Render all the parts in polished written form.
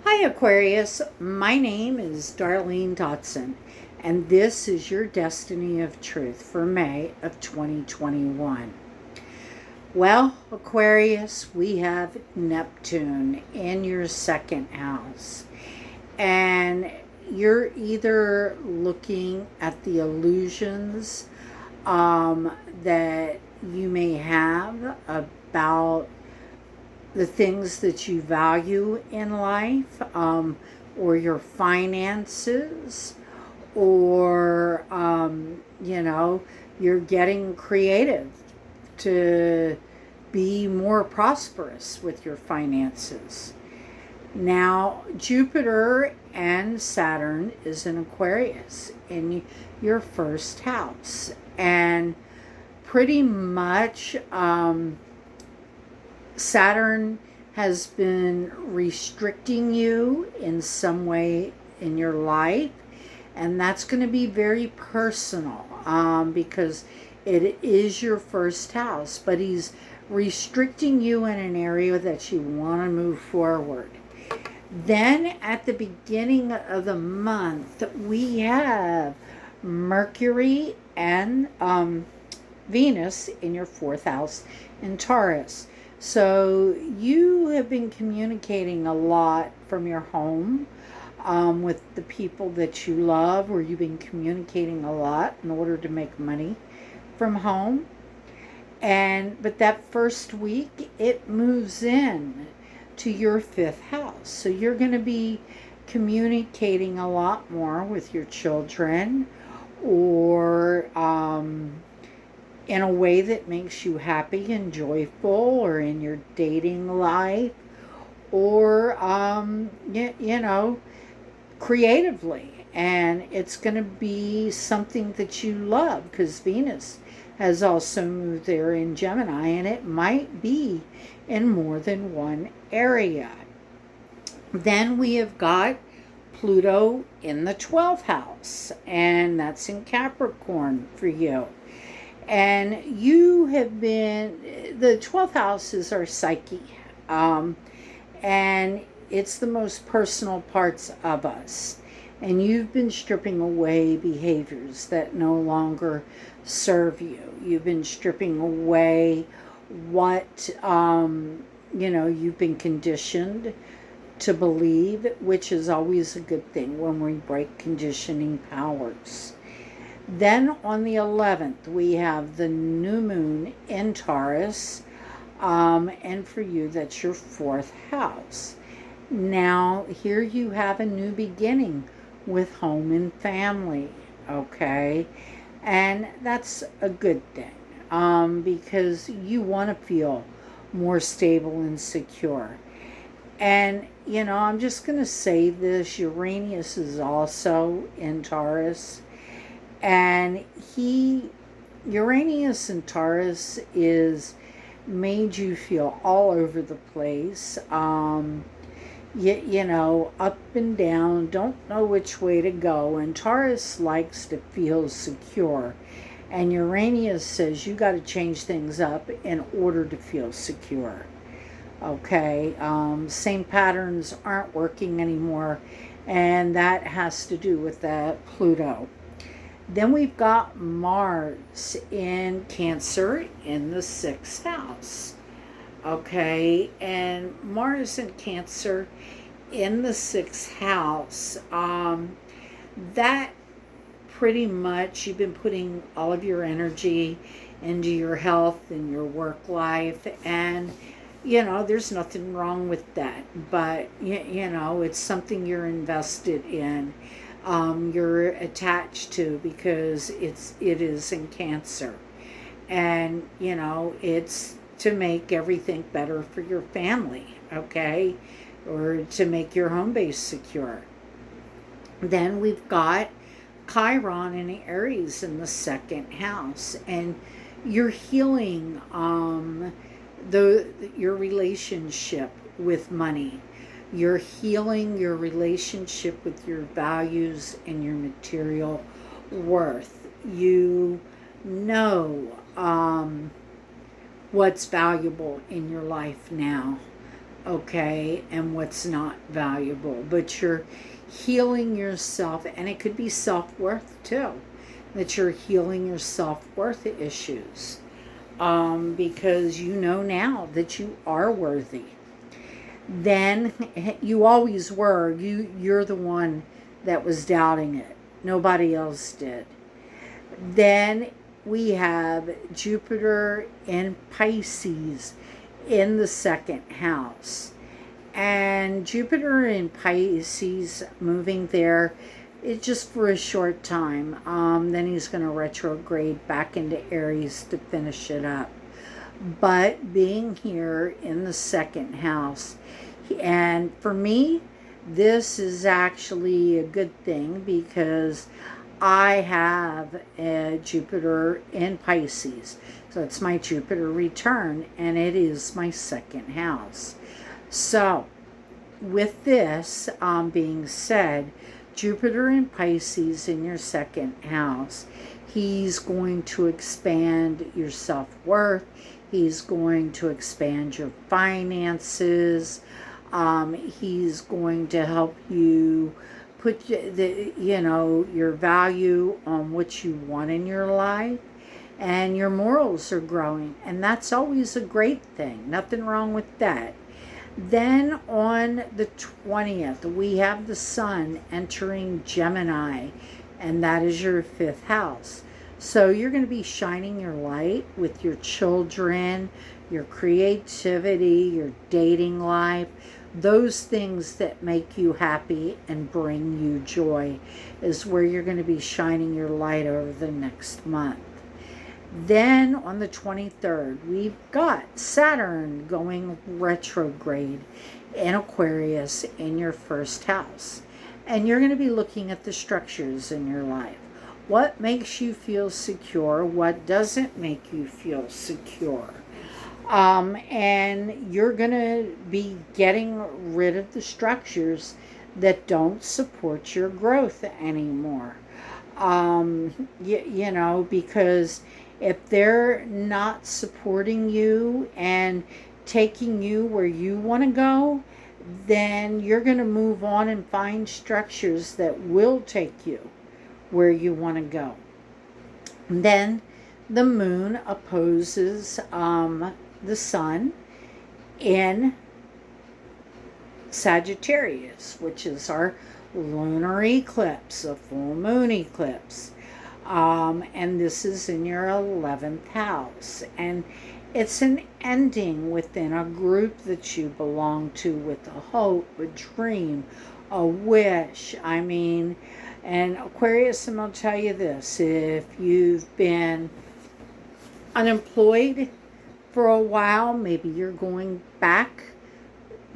Hi, Aquarius. My name is Darlene Dotson, and this is your Destiny of Truth for May of 2021. Well, Aquarius, we have Neptune in your second house, and you're either looking at the illusions that you may have about the things that you value in life, or your finances, or, you're getting creative to be more prosperous with your finances. Now, Jupiter and Saturn is in Aquarius in your first house. And pretty much, Saturn has been restricting you in some way in your life, and that's going to be very personal, because it is your first house, but he's restricting you in an area that you want to move forward. Then at the beginning of the month, we have Mercury and Venus in your fourth house in Taurus. So you have been communicating a lot from your home, with the people that you love, or you've been communicating a lot in order to make money from home. But that first week it moves in to your fifth house. So you're going to be communicating a lot more with your children, or in a way that makes you happy and joyful, or in your dating life, or creatively. And it's going to be something that you love, because Venus has also moved there in Gemini, and it might be in more than one area. Then we have got Pluto in the 12th house, and that's in Capricorn for you. And you have been, the 12th house is our psyche, and it's the most personal parts of us. And you've been stripping away behaviors that no longer serve you. You've been stripping away what, you've been conditioned to believe, which is always a good thing when we break conditioning powers. Then on the 11th, we have the new moon in Taurus, and for you, that's your fourth house. Now, here you have a new beginning with home and family, okay? And that's a good thing, because you want to feel more stable and secure. And, I'm just going to say this, Uranus is also in Taurus. And Uranus in Taurus is made you feel all over the place, up and down, don't know which way to go. And Taurus likes to feel secure. And Uranus says you got to change things up in order to feel secure. Okay, same patterns aren't working anymore, and that has to do with that Pluto. Then we've got Mars in Cancer in the sixth house. Okay, and Mars in Cancer in the sixth house, that pretty much you've been putting all of your energy into your health and your work life, and there's nothing wrong with that, but it's something you're invested in, you're attached to, because it is in Cancer, and it's to make everything better for your family, okay, or to make your home base secure. Then we've got Chiron in Aries in the second house, and you're healing your relationship with money. You're healing your relationship with your values and your material worth. You know what's valuable in your life now. okay, and what's not valuable. But you're healing yourself, and it could be self-worth too, that you're healing your self-worth issues, because you know now that you are worthy. Then you always were. You're the one that was doubting it. Nobody else did. Then we have Jupiter in Pisces in the second house. And Jupiter in Pisces moving there, it's just for a short time. Then he's going to retrograde back into Aries to finish it up. But being here in the second house, and for me, this is actually a good thing because I have a Jupiter in Pisces. So it's my Jupiter return, and it is my second house. So with this being said, Jupiter in Pisces in your second house, he's going to expand your self-worth. He's going to expand your finances. He's going to help you put your value on what you want in your life, and your morals are growing, and that's always a great thing. Nothing wrong with that. Then on the 20th, we have the Sun entering Gemini, and that is your fifth house. So you're going to be shining your light with your children, your creativity, your dating life. Those things that make you happy and bring you joy is where you're going to be shining your light over the next month. Then on the 23rd, we've got Saturn going retrograde in Aquarius in your first house. And you're going to be looking at the structures in your life. What makes you feel secure? What doesn't make you feel secure? And you're going to be getting rid of the structures that don't support your growth anymore. Because if they're not supporting you and taking you where you want to go, then you're going to move on and find structures that will take you where you want to go. And then the moon opposes the sun in Sagittarius, which is our lunar eclipse, a full moon eclipse. And this is in your 11th house. And it's an ending within a group that you belong to with a hope, a dream, a wish. And Aquarius, and I'll tell you this, if you've been unemployed for a while, maybe you're going back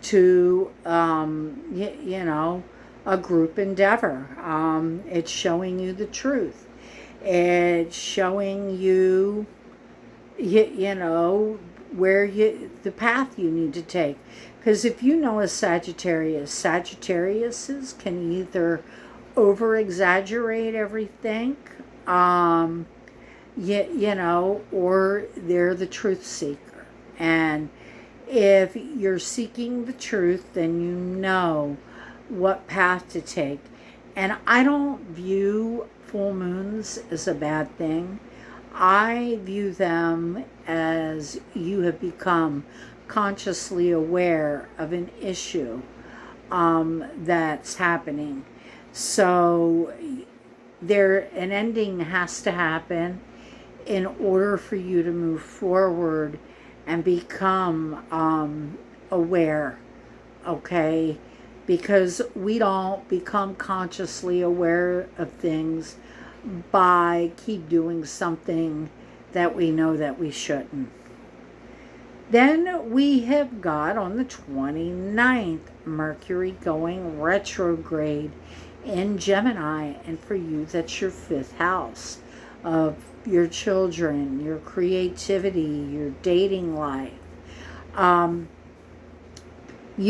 to, a group endeavor. It's showing you the truth. It's showing you, where the path you need to take. Because if you know a Sagittariuses can either over-exaggerate everything, or they're the truth seeker. And if you're seeking the truth, then you know what path to take. And I don't view full moons as a bad thing. I view them as you have become consciously aware of an issue that's happening. So an ending has to happen in order for you to move forward and become aware, okay? Because we don't become consciously aware of things by keep doing something that we know that we shouldn't. Then we have got on the 29th, Mercury going retrograde in Gemini, and for you, that's your fifth house of your children, your creativity, your dating life. You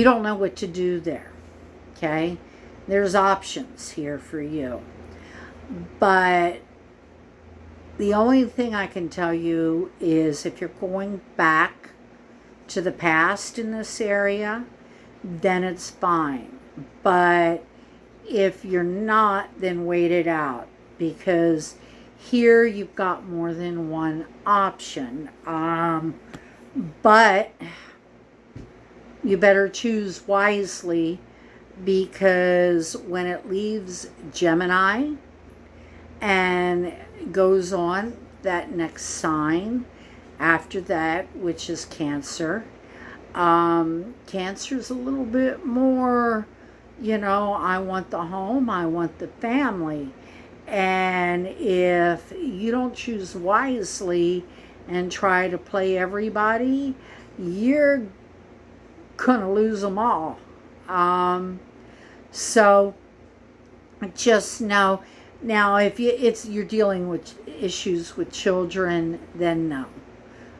don't know what to do there, okay? There's options here for you. But the only thing I can tell you is if you're going back to the past in this area, then it's fine. But if you're not, then wait it out, because here you've got more than one option. But you better choose wisely, because when it leaves Gemini and goes on that next sign after that, which is Cancer, Cancer's a little bit more, I want the home, I want the family. And if you don't choose wisely and try to play everybody, you're gonna lose them all. So just know. Now, if you're dealing with issues with children, then no.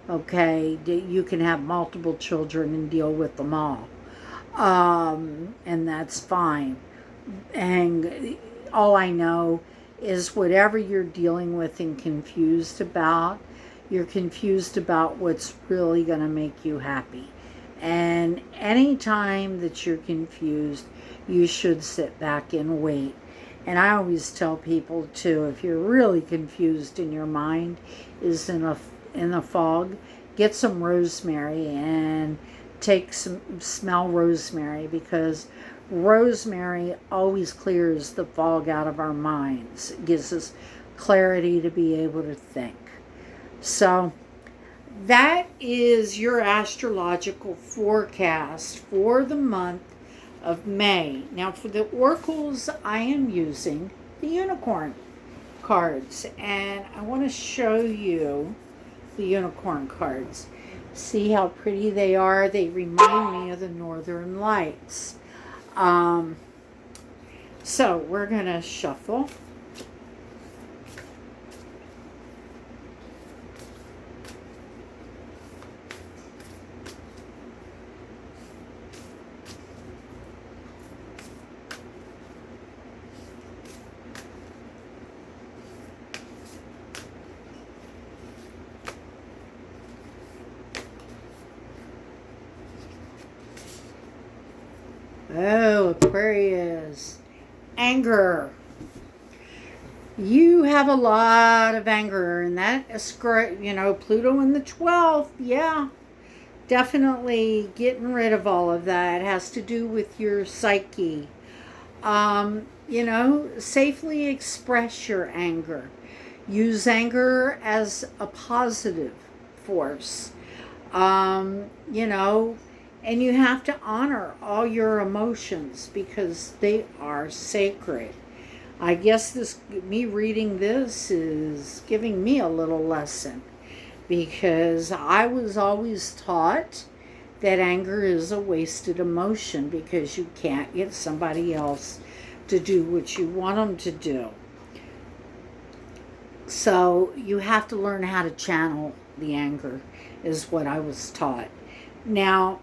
Okay, you can have multiple children and deal with them all, and that's fine. And all I know is whatever you're dealing with and confused about, you're confused about what's really going to make you happy. And anytime that you're confused, you should sit back and wait. And I always tell people too, if you're really confused in your mind is in the fog, get some rosemary and smell rosemary, because rosemary always clears the fog out of our minds. It gives us clarity to be able to think. So that is your astrological forecast for the month of May. Now, for the oracles, I am using the unicorn cards, and I want to show you the unicorn cards. See how pretty they are? They remind me of the Northern Lights. So we're going to shuffle. Oh, Aquarius. Anger. You have a lot of anger, and that is, Pluto in the 12th. Yeah, definitely getting rid of all of that. It has to do with your psyche. Safely express your anger. Use anger as a positive force. And you have to honor all your emotions because they are sacred. I guess me reading this is giving me a little lesson, because I was always taught that anger is a wasted emotion because you can't get somebody else to do what you want them to do. So you have to learn how to channel the anger, is what I was taught. Now,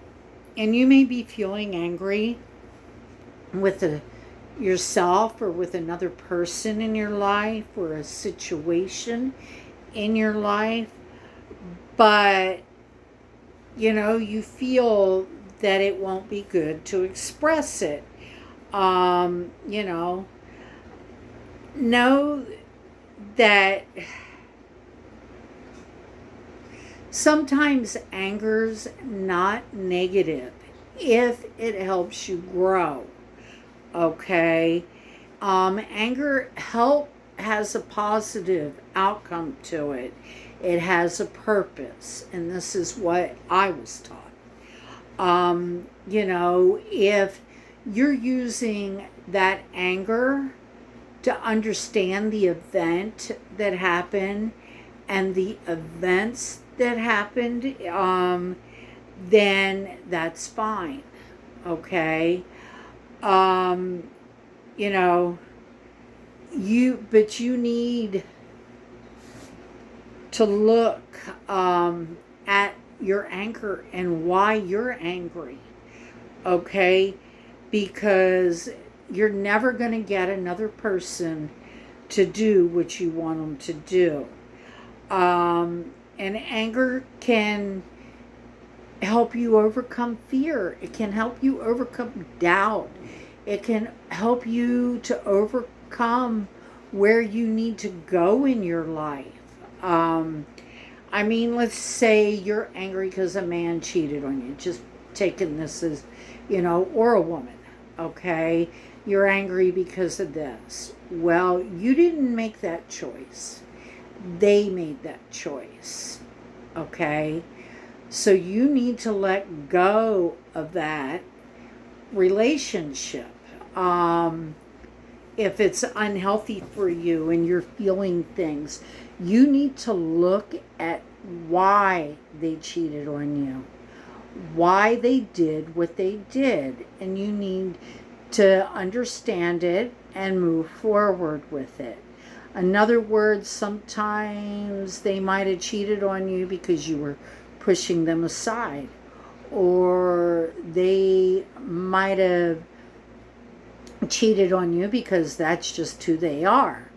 and you may be feeling angry with yourself or with another person in your life or a situation in your life, but you feel that it won't be good to express it. Know that sometimes anger's not negative if it helps you grow. Okay? Anger has a positive outcome to it. It has a purpose, and this is what I was taught. If you're using that anger to understand the event that happened and the events that happened, then that's fine. Okay? But you need to look at your anger and why you're angry. Okay? Because you're never going to get another person to do what you want them to do. And anger can help you overcome fear. It can help you overcome doubt. It can help you to overcome where you need to go in your life. I mean, let's say you're angry because a man cheated on you. Just taking this as, or a woman, okay? You're angry because of this. Well, you didn't make that choice. They made that choice, okay? So you need to let go of that relationship. If it's unhealthy for you and you're feeling things, you need to look at why they cheated on you, why they did what they did, and you need to understand it and move forward with it. In other words, sometimes they might have cheated on you because you were pushing them aside, or they might have cheated on you because that's just who they are.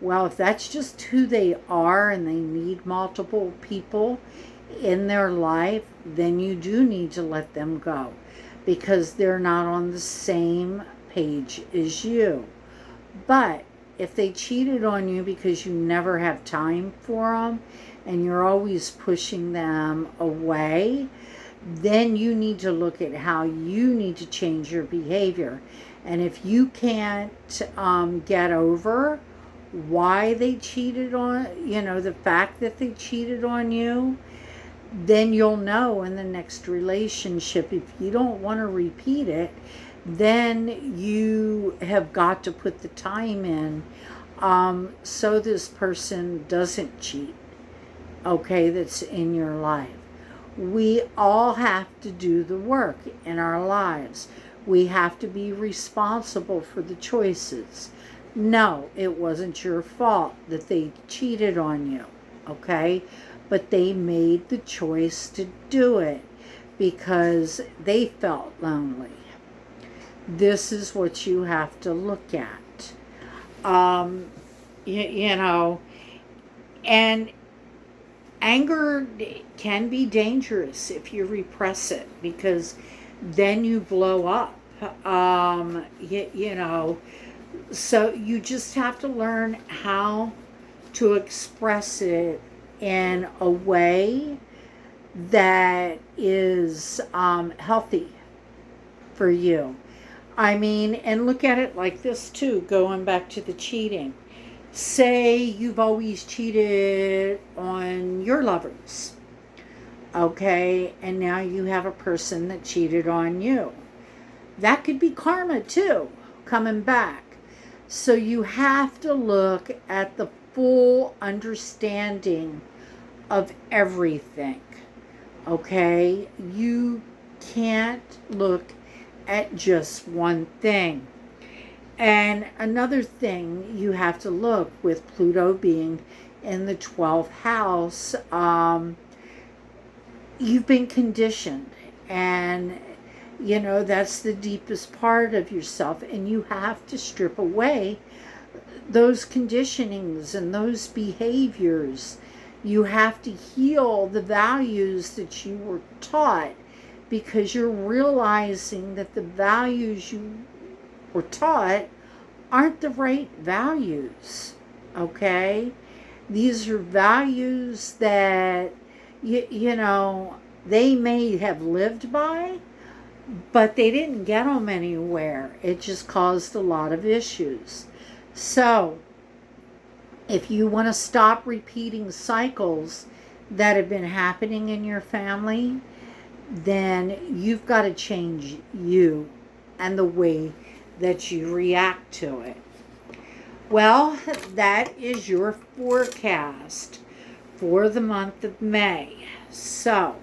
Well, if that's just who they are and they need multiple people in their life, then you do need to let them go because they're not on the same page as you. But if they cheated on you because you never have time for them and you're always pushing them away, then you need to look at how you need to change your behavior. And if you can't get over why they cheated on, the fact that they cheated on you, then you'll know in the next relationship. If you don't want to repeat it, then you have got to put the time in so this person doesn't cheat, okay, that's in your life. We all have to do the work in our lives. We have to be responsible for the choices. No, it wasn't your fault that they cheated on you, okay? But they made the choice to do it because they felt lonely. This is what you have to look at. And anger can be dangerous if you repress it because then you blow up. So you just have to learn how to express it in a way that is healthy for you. I mean, and look at it like this too, going back to the cheating. Say you've always cheated on your lovers, okay, and now you have a person that cheated on you. That could be karma too, coming back. So you have to look at the full understanding of everything, okay? You can't look at just one thing. And another thing you have to look with Pluto being in the 12th house, you've been conditioned, and that's the deepest part of yourself, and you have to strip away those conditionings and those behaviors. You have to heal the values that you were taught because you're realizing that the values you were taught aren't the right values, okay? These are values that, they may have lived by, but they didn't get them anywhere. It just caused a lot of issues. So, if you want to stop repeating cycles that have been happening in your family, then you've got to change you and the way that you react to it. Well, that is your forecast for the month of May. So,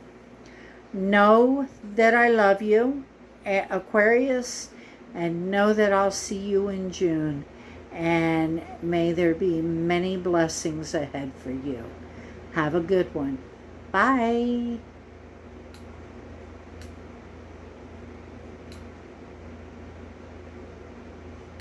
know that I love you, Aquarius, and know that I'll see you in June. And may there be many blessings ahead for you. Have a good one. Bye.